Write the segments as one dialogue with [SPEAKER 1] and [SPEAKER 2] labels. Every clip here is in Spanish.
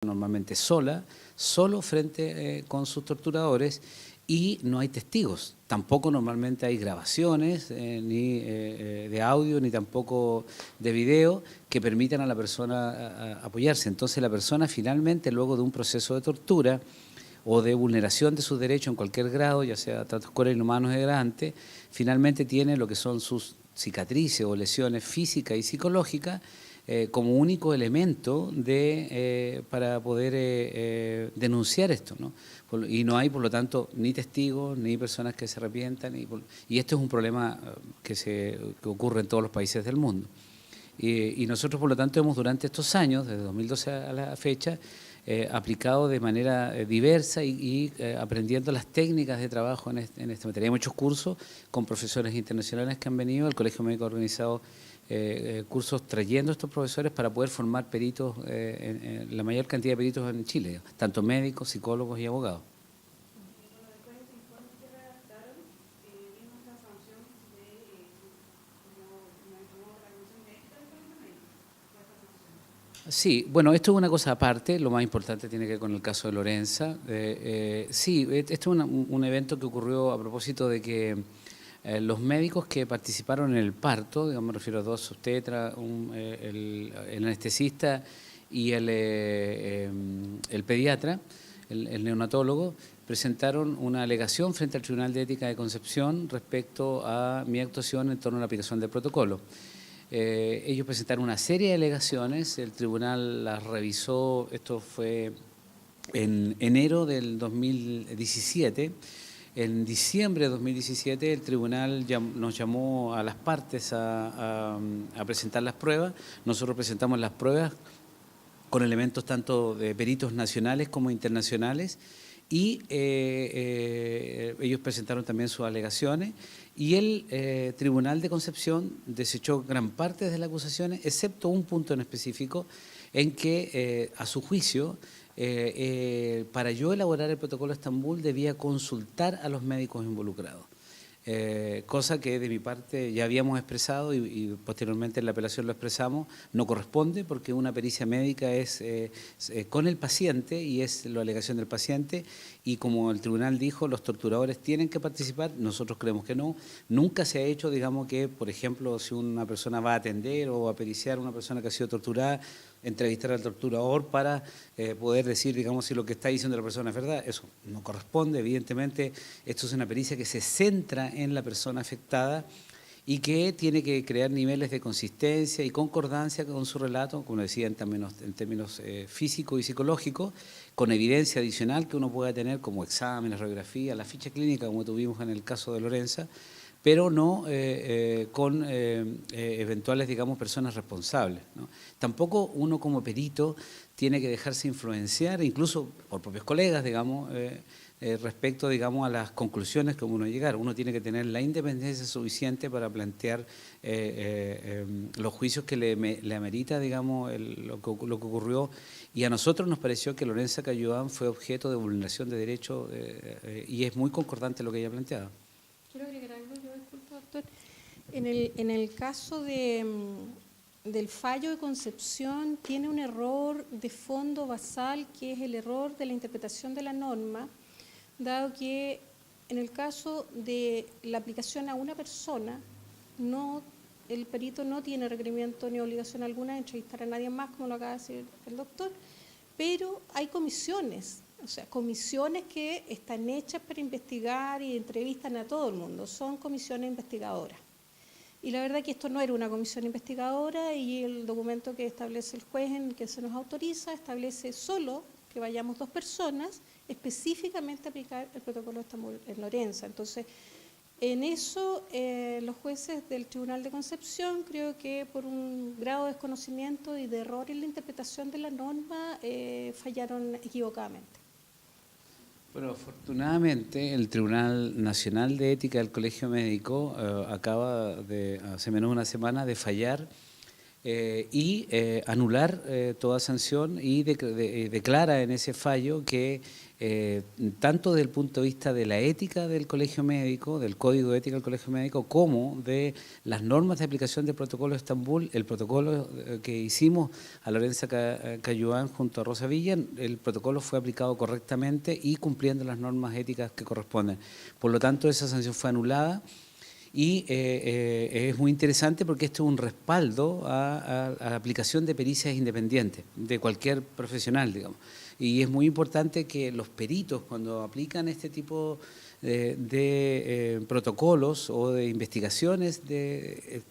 [SPEAKER 1] normalmente solo frente con sus torturadores, y no hay testigos. Tampoco normalmente hay grabaciones ni de audio ni tampoco de video que permitan a la persona apoyarse. Entonces la persona finalmente, luego de un proceso de tortura o de vulneración de sus derechos en cualquier grado, ya sea tratos crueles, inhumanos, degradantes, finalmente tiene lo que son sus cicatrices o lesiones físicas y psicológicas como único elemento para poder denunciar esto, ¿no? Y no hay, por lo tanto, ni testigos, ni personas que se arrepientan, y esto es un problema que ocurre en todos los países del mundo. Y nosotros, por lo tanto, hemos durante estos años, desde 2012 a la fecha, aplicado de manera diversa y aprendiendo las técnicas de trabajo en esta materia. Hay muchos cursos con profesores internacionales que han venido, el Colegio Médico ha organizado cursos trayendo a estos profesores para poder formar peritos, la mayor cantidad de peritos en Chile, tanto médicos, psicólogos y abogados. Sí, bueno, esto es una cosa aparte, lo más importante tiene que ver con el caso de Lorenza. Sí, este es un evento que ocurrió a propósito de que los médicos que participaron en el parto, digamos, me refiero a dos obstetras, el anestesista y el pediatra, el neonatólogo, presentaron una alegación frente al Tribunal de Ética de Concepción respecto a mi actuación en torno a la aplicación del protocolo. Ellos presentaron una serie de alegaciones, el tribunal las revisó, esto fue en enero del 2017, en diciembre de 2017 el tribunal nos llamó a las partes a presentar las pruebas, nosotros presentamos las pruebas con elementos tanto de peritos nacionales como internacionales, y ellos presentaron también sus alegaciones, y el Tribunal de Concepción desechó gran parte de las acusaciones, excepto un punto en específico, en que a su juicio, para yo elaborar el protocolo de Estambul debía consultar a los médicos involucrados. Cosa que de mi parte ya habíamos expresado y posteriormente en la apelación lo expresamos, no corresponde porque una pericia médica es con el paciente y es la alegación del paciente, y como el tribunal dijo, los torturadores tienen que participar, nosotros creemos que no. Nunca se ha hecho, digamos, que, por ejemplo, si una persona va a atender o a periciar a una persona que ha sido torturada, entrevistar al torturador para poder decir, digamos, si lo que está diciendo la persona es verdad. Eso no corresponde, evidentemente. Esto es una pericia que se centra en la persona afectada y que tiene que crear niveles de consistencia y concordancia con su relato, como decía, en términos físicos y psicológicos, con evidencia adicional que uno pueda tener como exámenes, radiografía, la ficha clínica, como tuvimos en el caso de Lorenza, pero no con eventuales, digamos, personas responsables, ¿no? Tampoco uno como perito tiene que dejarse influenciar, incluso por propios colegas, digamos, respecto, digamos, a las conclusiones que uno llegar. Uno tiene que tener la independencia suficiente para plantear los juicios que le amerita, digamos, lo que ocurrió. Y a nosotros nos pareció que Lorenza Cayuán fue objeto de vulneración de derechos y es muy concordante lo que ella planteaba.
[SPEAKER 2] Quiero agregar algo, yo disculpo, doctor. En el caso del fallo de Concepción tiene un error de fondo basal, que es el error de la interpretación de la norma, dado que en el caso de la aplicación a una persona, el perito no tiene requerimiento ni obligación alguna de entrevistar a nadie más, como lo acaba de decir el doctor, pero hay comisiones. O sea, comisiones que están hechas para investigar y entrevistan a todo el mundo, son comisiones investigadoras. Y la verdad que esto no era una comisión investigadora, y el documento que establece el juez en que se nos autoriza establece solo que vayamos 2 personas específicamente a aplicar el protocolo de Estambul en Lorenza. Entonces, en eso los jueces del Tribunal de Concepción, creo que por un grado de desconocimiento y de error en la interpretación de la norma, fallaron equivocadamente.
[SPEAKER 1] Bueno, afortunadamente el Tribunal Nacional de Ética del Colegio Médico acaba hace menos de una semana de fallar y anular toda sanción y declara en ese fallo que tanto desde el punto de vista de la ética del Colegio Médico, del Código de Ética del Colegio Médico, como de las normas de aplicación del Protocolo de Estambul, el protocolo que hicimos a Lorenza Cayuán junto a Rosa Villa, el protocolo fue aplicado correctamente y cumpliendo las normas éticas que corresponden. Por lo tanto, esa sanción fue anulada. Y es muy interesante porque esto es un respaldo a la aplicación de pericias independientes de cualquier profesional, digamos. Y es muy importante que los peritos, cuando aplican este tipo de protocolos o de investigaciones,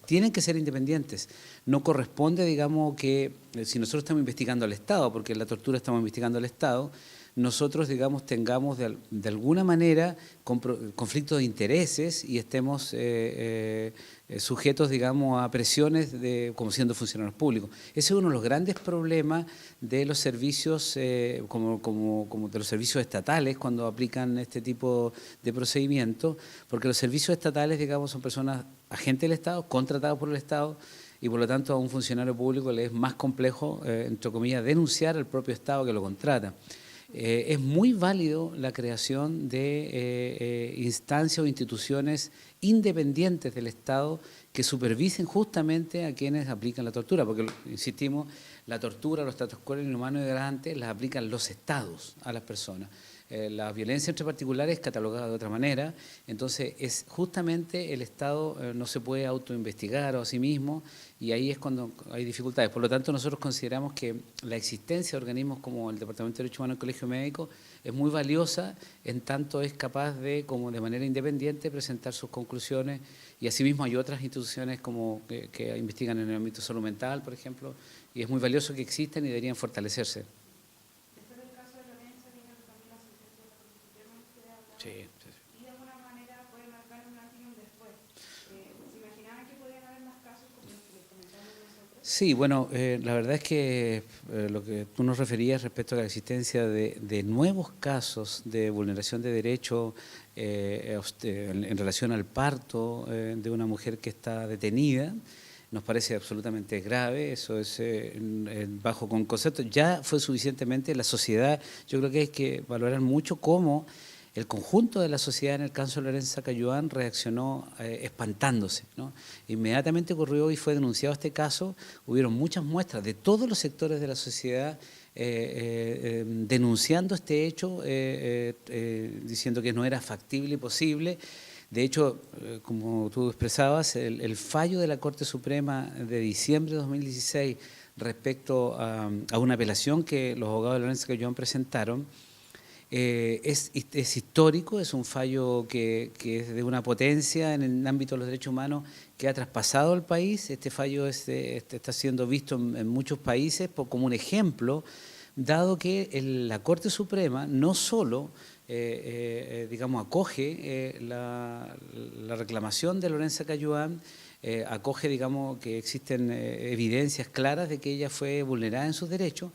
[SPEAKER 1] tienen que ser independientes. No corresponde, digamos, que si nosotros estamos investigando al Estado, porque en la tortura estamos investigando al Estado, nosotros, digamos, tengamos de alguna manera conflictos de intereses y estemos sujetos, digamos, a presiones como siendo funcionarios públicos. Ese es uno de los grandes problemas de los servicios, como de los servicios estatales cuando aplican este tipo de procedimientos, porque los servicios estatales, digamos, son personas, agentes del Estado, contratados por el Estado, y por lo tanto a un funcionario público le es más complejo, entre comillas, denunciar al propio Estado que lo contrata. Es muy válido la creación de instancias o instituciones independientes del Estado que supervisen justamente a quienes aplican la tortura, porque, insistimos, la tortura, los tratos crueles, inhumanos y degradantes las aplican los Estados a las personas. La violencia entre particulares es catalogada de otra manera, entonces es justamente el Estado no se puede autoinvestigar a sí mismo y ahí es cuando hay dificultades. Por lo tanto, nosotros consideramos que la existencia de organismos como el Departamento de Derechos Humanos del Colegio Médico es muy valiosa en tanto es capaz de, como de manera independiente, presentar sus conclusiones y asimismo hay otras instituciones como que investigan en el ámbito de salud mental, por ejemplo, y es muy valioso que existan y deberían fortalecerse. Sí, sí, sí.
[SPEAKER 3] Y de alguna manera puede marcar un antes y un después. ¿Se imaginaban que podían haber más casos como los que comentamos nosotros?
[SPEAKER 1] Sí, bueno, la verdad es que lo que tú nos referías respecto a la existencia de nuevos casos de vulneración de derechos en relación al parto de una mujer que está detenida, nos parece absolutamente grave, eso es bajo con concepto. Ya fue suficientemente la sociedad, yo creo que hay que valorar mucho cómo el conjunto de la sociedad en el caso de Lorenza Cayuán reaccionó espantándose, ¿no? Inmediatamente ocurrió y fue denunciado este caso, hubieron muchas muestras de todos los sectores de la sociedad denunciando este hecho, diciendo que no era factible y posible. De hecho, como tú expresabas, el fallo de la Corte Suprema de diciembre de 2016 respecto a una apelación que los abogados de Lorenza Cayuán presentaron, es histórico, es un fallo que es de una potencia en el ámbito de los derechos humanos que ha traspasado al país. Este fallo está siendo visto en muchos países como un ejemplo, dado que la Corte Suprema no solo digamos, acoge la reclamación de Lorenza Cayuán, acoge, digamos, que existen evidencias claras de que ella fue vulnerada en sus derechos,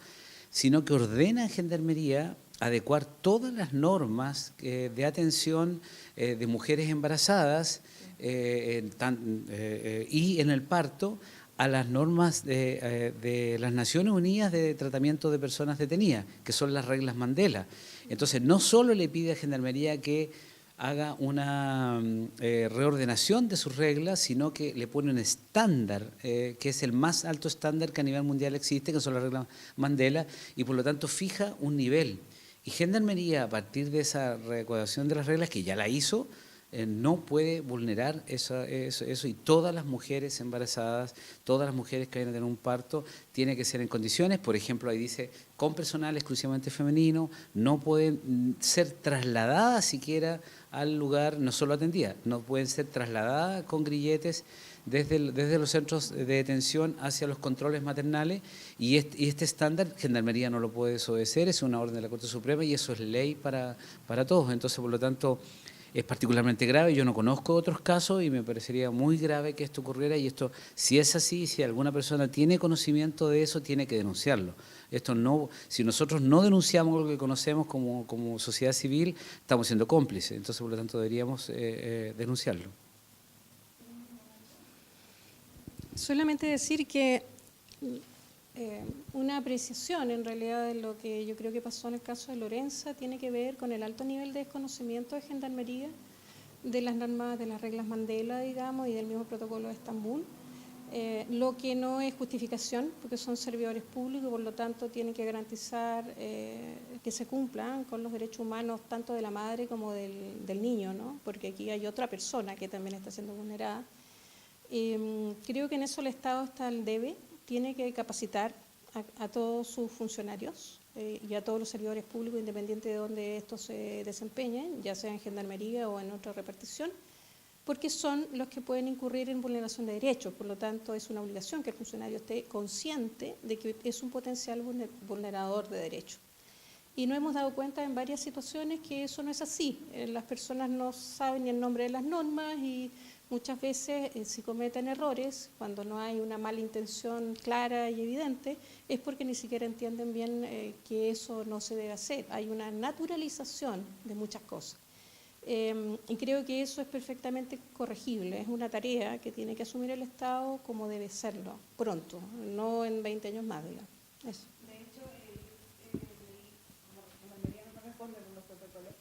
[SPEAKER 1] sino que ordena en Gendarmería adecuar todas las normas de atención de mujeres embarazadas y en el parto a las normas de las Naciones Unidas de tratamiento de personas detenidas, que son las reglas Mandela. Entonces, no solo le pide a Gendarmería que haga una reordenación de sus reglas, sino que le pone un estándar, que es el más alto estándar que a nivel mundial existe, que son las reglas Mandela, y por lo tanto fija un nivel. Y Gendarmería, a partir de esa readecuación de las reglas, que ya la hizo, no puede vulnerar eso, y todas las mujeres embarazadas, todas las mujeres que vayan a tener un parto, tiene que ser en condiciones, por ejemplo, ahí dice, con personal exclusivamente femenino, no pueden ser trasladadas siquiera al lugar, no solo atendidas, no pueden ser trasladadas con grilletes desde los centros de detención hacia los controles maternales, y este estándar Gendarmería no lo puede desobedecer, es una orden de la Corte Suprema y eso es ley para todos. Entonces, por lo tanto, es particularmente grave. Yo no conozco otros casos y me parecería muy grave que esto ocurriera, y esto, si es así, si alguna persona tiene conocimiento de eso, tiene que denunciarlo. Esto no, si nosotros no denunciamos lo que conocemos como sociedad civil, estamos siendo cómplices, entonces por lo tanto deberíamos denunciarlo.
[SPEAKER 2] Solamente decir que una apreciación en realidad de lo que yo creo que pasó en el caso de Lorenza tiene que ver con el alto nivel de desconocimiento de Gendarmería de las normas, de las reglas Mandela, digamos, y del mismo protocolo de Estambul, lo que no es justificación, porque son servidores públicos, por lo tanto tienen que garantizar que se cumplan con los derechos humanos tanto de la madre como del niño, ¿no? Porque aquí hay otra persona que también está siendo vulnerada. Creo que en eso el Estado está al debe, tiene que capacitar a todos sus funcionarios y a todos los servidores públicos, independiente de donde estos se desempeñen, ya sea en Gendarmería o en otra repartición, porque son los que pueden incurrir en vulneración de derechos. Por lo tanto, es una obligación que el funcionario esté consciente de que es un potencial vulnerador de derechos. Y nos hemos dado cuenta en varias situaciones que eso no es así. Las personas no saben ni el nombre de las normas y muchas veces si cometen errores, cuando no hay una mala intención clara y evidente, es porque ni siquiera entienden bien que eso no se debe hacer. Hay una naturalización de muchas cosas. Y creo que eso es perfectamente corregible. Es una tarea que tiene que asumir el Estado como debe serlo, pronto, no en 20 años más, digamos. Eso.
[SPEAKER 3] De hecho, como la mayoría no responde con los protocolos,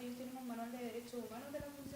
[SPEAKER 3] ellos tienen un manual de derechos humanos de la función